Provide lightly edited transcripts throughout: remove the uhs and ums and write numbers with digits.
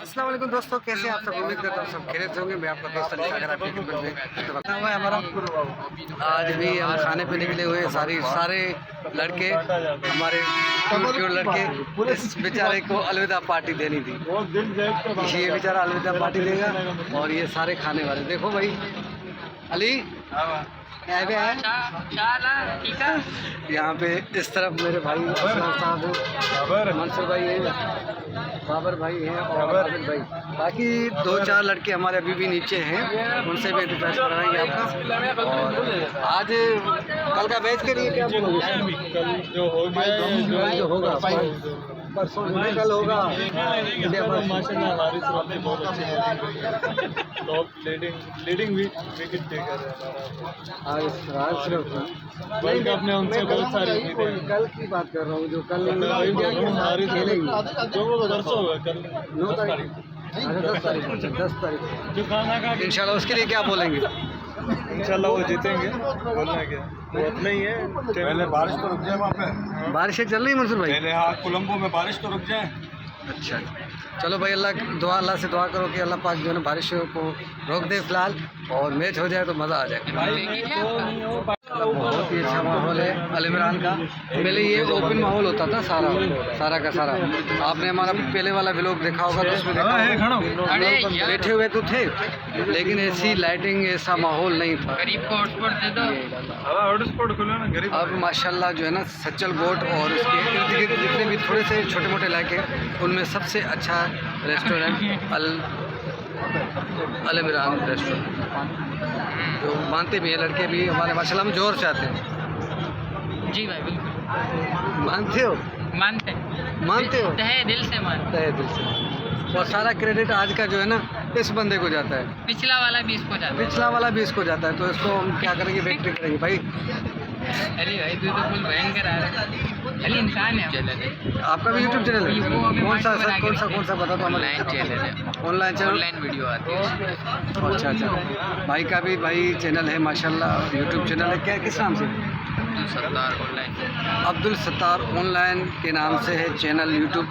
अस्सलाम वालेकुम दोस्तों, कैसे आप सब? उम्मीद करता हूँ सब खैरियत होंगे। मैं आपका दोस्त अली सागर आपकी खिदमत में हुआ है हमारा। आज भी हम खाने पे निकले हुए सारे लड़के, हमारे क्यूट लड़के। इस बेचारे को अलविदा पार्टी देनी थी, ये बेचारा अलविदा पार्टी देगा और ये सारे खाने वाले। देखो भाई अली यहाँ पे इस तरफ मेरे भाई साहब हैं, मंसूर भाई हैं, बाबर भाई हैं और आबिद भाई। बाकी 2-4 लड़के हमारे अभी भी नीचे हैं, उनसे भी रिक्वेस्ट कराएंगे आपका। और आज कल का मैच के लिए क्या बोलोगे? कल जो होगा परसों कल होगा। माशाल्लाह हमारी तरफ से बहुत अच्छी टॉप लीडिंग विकेट टेकर है हमारा। वर्ल्ड कप में उनसे बहुत सारी कल की बात कर रहा हूँ, जो कल हमारी खेलेंगी जो वो परसों होगा कल 9 तारीख, 10 तारीख जो खाना खा इंशाल्लाह। उसके लिए क्या बोलेंगे? इंशाल्लाह वो जीतेंगे, बोलना क्या वो अपना ही है। पहले बारिश तो रुक जाए वहाँ पे, बारिशें चल रही है मंसूर भाई? पहले हाँ कोलंबो में बारिश तो रुक जाए। अच्छा चलो भाई, अल्लाह से दुआ करो कि अल्लाह पाक जो है ना बारिशों को रोक दे फिलहाल, और मैच हो जाए तो मज़ा आ जाए। बहुत ही अच्छा माहौल है अल इमरान का। पहले ये ओपन माहौल होता था सारा का सारा। आपने हमारा पहले वाला व्लॉग देखा होगा तो उसमें देखा होगा लोग बैठे हुए तो थे, लेकिन ऐसी लाइटिंग ऐसा माहौल नहीं था। अब माशाल्लाह जो है ना सच्चल बोट और उसके इर्द गिर्द जितने भी थोड़े से छोटे मोटे इलाके, उनमें सबसे अच्छा रेस्टोरेंट अल इमरान रेस्टोरेंट, जो मानते भी हैं लड़के भी हमारे माशाल्लाह। हम जोर से आते हैं जी भाई, बिल्कुल मानते हो? मानते हो? तहे दिल से मानते। तहे दिल से। और सारा क्रेडिट आज का जो है ना इस बंदे को जाता है, पिछला वाला भी इसको जाता है। तो इसको हम क्या करेंगे, विक्ट्री करेंगे भाई। अली भाई तू तो फुल भयंकर आ रहा है। अली इंसान है चैनल है आपका भी यूट्यूब चैनल है? कौन सा बता दो? ऑनलाइन चैनल है, ऑनलाइन चैनल, ऑनलाइन वीडियो आती है। अच्छा भाई का भी भाई चैनल है माशाल्लाह, यूट्यूब चैनल है। क्या किस नाम से? अब्दुल सत्तार ऑनलाइन के नाम से है चैनल यूट्यूब।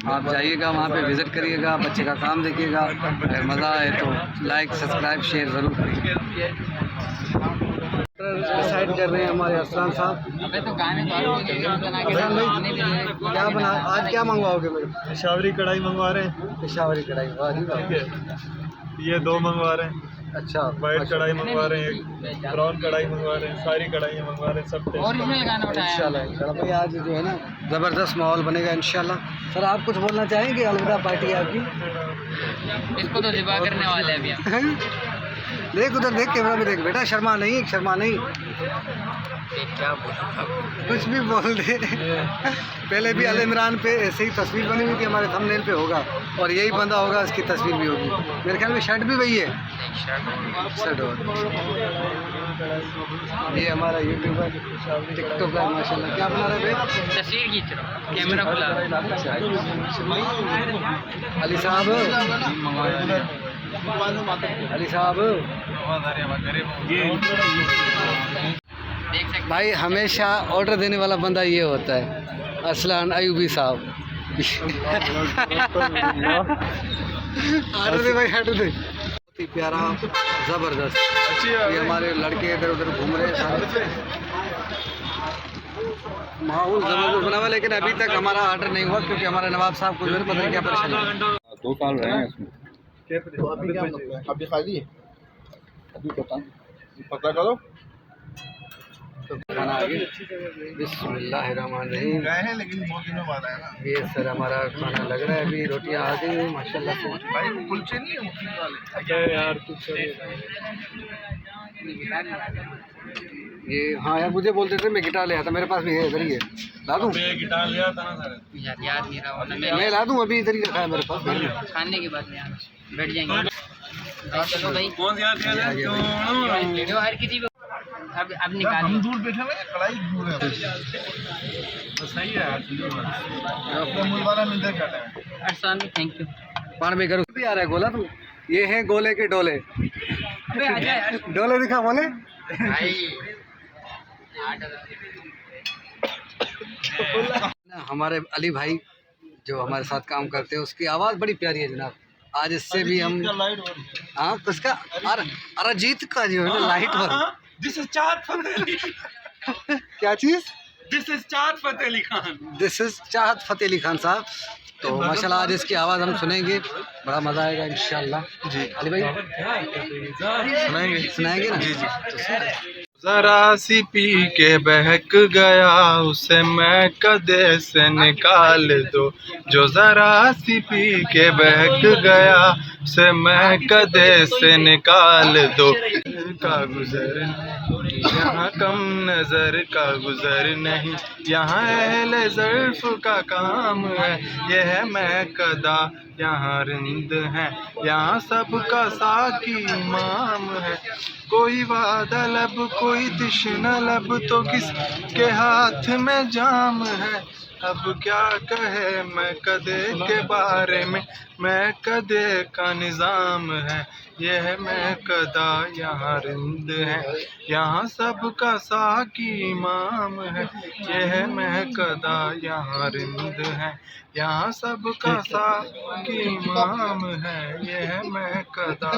आप जाइएगा वहाँ पे विज़िट करिएगा, बच्चे का काम देखिएगा, अगर मज़ा आए तो लाइक सब्सक्राइब शेयर ज़रूर करिए। डिसाइड कर रहे हैं हमारे असलाम साहब। अबे तो गाने क्या बना आज, क्या मंगवाओगे मेरे? पेशावरी कढ़ाई मंगवा रहे हैं, पेशावरी कढ़ाई, वाह जी वाह। ये 2 मंगवा रहे हैं। अच्छा, वाइट कढ़ाई मंगवा रहे हैं, ब्राउन कढ़ाई मंगवा रहे हैं, सारी कढ़ाइयाँ मंगवा रहे हैं, सब ओरिजिनल गाना उठाया इंशाल्लाह भाई। आज जो है ना ज़बरदस्त माहौल बनेगा इंशाल्लाह। सर आप कुछ बोलना चाहेंगे? अलविदा पार्टी आपकी। इसको तो जिबा करने वाले हैं अभी हम। देख उधर देख, कैमरा में देख बेटा, शर्मा नहीं। क्या बोलूं, कुछ भी बोल दे। पहले भी अल इमरान पे ऐसे ही तस्वीर बनी हुई थी हमारे थंबनेल पे, होगा और यही बंदा होगा, इसकी तस्वीर भी होगी मेरे ख्याल में। शर्ट भी वही है, शर्ट। ये हमारा यूट्यूबर टिकटॉकर माशाल्लाह। क्या बना रहे भाई? तस्वीर खींच रहा हूँ, कैमरा खुला। अली साहब, अली साहब देख सकते भाई, हमेशा ऑर्डर देने वाला बंदा ये होता है, असलान अयूबी साहब। हट दे भाई, हट दे। बहुत ही प्यारा, ज़बरदस्त। ये हमारे लड़के इधर उधर घूम रहे हैं सारे। माहौल ज़बरदस्त बना हुआ, लेकिन अभी तक हमारा ऑर्डर नहीं हुआ क्योंकि हमारे नवाब साहब को जो है पता नहीं क्या परेशानी है। 2 साल रहे हैं इसमें। अभी खाली है, अभी पता करो। खाना आ गया, बिस्मिल्लाहिर्रहमानिर्रहीम। गए हैं लेकिन बहुत दिनों बाद आया ना। ये सर हमारा खाना लग रहा है, अभी रोटियां आ गई हैं माशाल्लाह से। भाई वो कुलचे नहीं है मुफ्ती वाले? क्या यार कुछ ये हाँ यार, मुझे बोलते थे मैं गिटार ले आता, मेरे पास भी है, इधर ही है, ला दूँ? गिटार लिया था ना सर, याद नहीं रहा, मैं ला दूँ, अभी इधर ही रखा है मेरे पास घर में। खाने के बाद में बैठ जाएंगे। चलो भाई, कौन सी याद वीडियो हर किसी को अब निकाल। हम दूर बैठे हुए हैं, कढ़ाई दूर है। तो सही है यार, मुलवाना में देख रहा है। अरसान थैंक यू। पान भी करो भी आ रहा है गोला तुम। ये है गोले के डोले। डोले दिखा बोले भाई। हमारे अली भाई जो हमारे साथ काम करते हैं, उसकी आवाज़ बड़ी प्यारी है जनाब। आज इससे भी हम लाइट हाँ किसका अरिजीत का जो है ना लाइट वर्क। दिस इज चाँद फतेह अली क्या चीज़? दिस इज चाँद फतेह अली खान। दिस इज चाहत फतेह अली खान साहब। तो माशाल्लाह आज इसकी आवाज़ हम सुनेंगे, बड़ा मज़ा आएगा इंशाल्लाह। जी अली भाई सुनाएंगे ना? जी जी। जरा सी पी के बहक गया उसे मैं कदे से निकाल दो, जो जरा सी पी के बहक गया उसे मैं कदे से निकाल दो। का गुजर यहाँ कम नजर का गुजर नहीं, यहाँ अहले ज़र्फ़ का काम है। यह है मैं कदा यहाँ रिंद है, यहाँ सबका साकी इमाम है। कोई वादा लब कोई तिश्ना लब तो किसके हाथ में जाम है। अब क्या कहे मैं कदे के बारे में, मैं कदे का निज़ाम है। यह मैं कदा यहाँ रिंद है, यहाँ सबका साकी इमाम है। यह मैं कदा यहाँ रिंद है, यहाँ सबका साकी इमाम है। यह मैं कदा।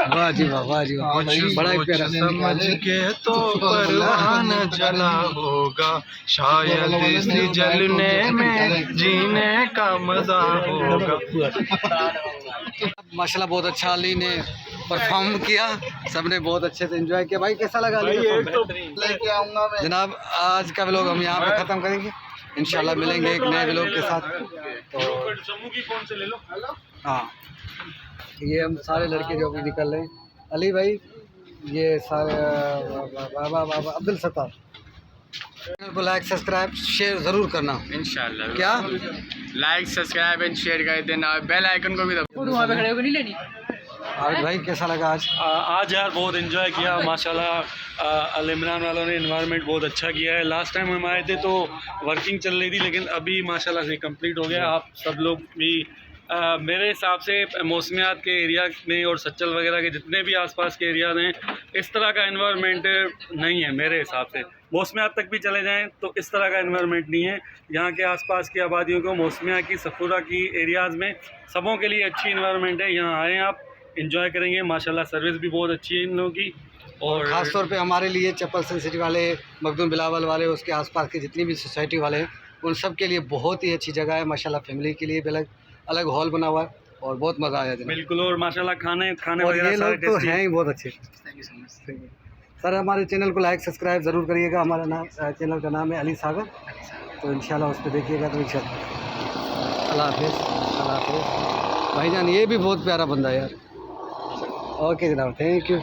वाह जी वाह, वाह जी वाह, बड़ा ही प्यारा। समझ के तो परवान जला होगा, शायद इसी जलने में जीने का मजा होगा। माशाल्लाह बहुत अच्छा अली ने परफॉर्म किया, सबने बहुत अच्छे से एंजॉय किया। भाई कैसा लगा अली? लेके आऊंगा मैं। जनाब आज का व्लॉग हम यहाँ पे ख़त्म करेंगे, इंशाल्लाह मिलेंगे एक नए व्लॉग के साथ। तो हाँ ये हम सारे लड़के जो अभी निकल रहे हैं, अली भाई ये सारे बाबा अब्दुल सत्तार, चैनल को लाइक सब्सक्राइब शेयर ज़रूर करना इंशाल्लाह। क्या लाइक सब्सक्राइब एंड शेयर कर देना, बेल आइकन को भी दबाओ। वहाँ पे खड़े होकर नहीं लेनी। आबिद भाई कैसा लगा आज? आज यार बहुत एंजॉय किया माशाल्लाह। अल इमरान वालों ने इन्वायरमेंट बहुत अच्छा किया है। लास्ट टाइम हम आए थे तो वर्किंग चल रही थी, लेकिन अभी माशाल्लाह से कंप्लीट हो गया। आप सब लोग भी मेरे हिसाब से मौसमियात के एरिया में और सच्चल वगैरह के जितने भी आसपास के एरियाज़ हैं, इस तरह का इन्वायरमेंट नहीं है मेरे हिसाब से। मौसमियात तक भी चले जाएं तो इस तरह का इन्वायरमेंट नहीं है। यहाँ के आसपास की आबादियों को मौसमिया की सफूरा की एरियाज़ में सबों के लिए अच्छी इन्वायरमेंट है। यहाँ आएँ आप इंजॉय करेंगे। माशाल्लाह सर्विस भी बहुत अच्छी है इन लोगों की। और ख़ास तौर पे हमारे लिए चप्पल सन सिटी वाले, मखदूम बिलावल वाले, उसके आसपास के जितनी भी सोसाइटी वाले हैं, उन सब के लिए बहुत ही अच्छी जगह है माशाल्लाह। फैमिली के लिए भी अलग अलग हॉल बना हुआ है और बहुत मज़ा आया जनाब। बिल्कुल। और माशाल्लाह खाने और ये लोग तो हैं ही बहुत अच्छे। Thank you so much sir हमारे चैनल को लाइक सब्सक्राइब ज़रूर करिएगा। हमारा नाम चैनल का नाम है अली सागर, तो इंशाल्लाह उस पर देखिएगा तो इंशाल्लाह। अल्लाह हाफ़िज़, अल्लाह हाफ़िज़। भाईजान ये भी बहुत प्यारा बंदा है यार। ओके जनाब, थैंक यू।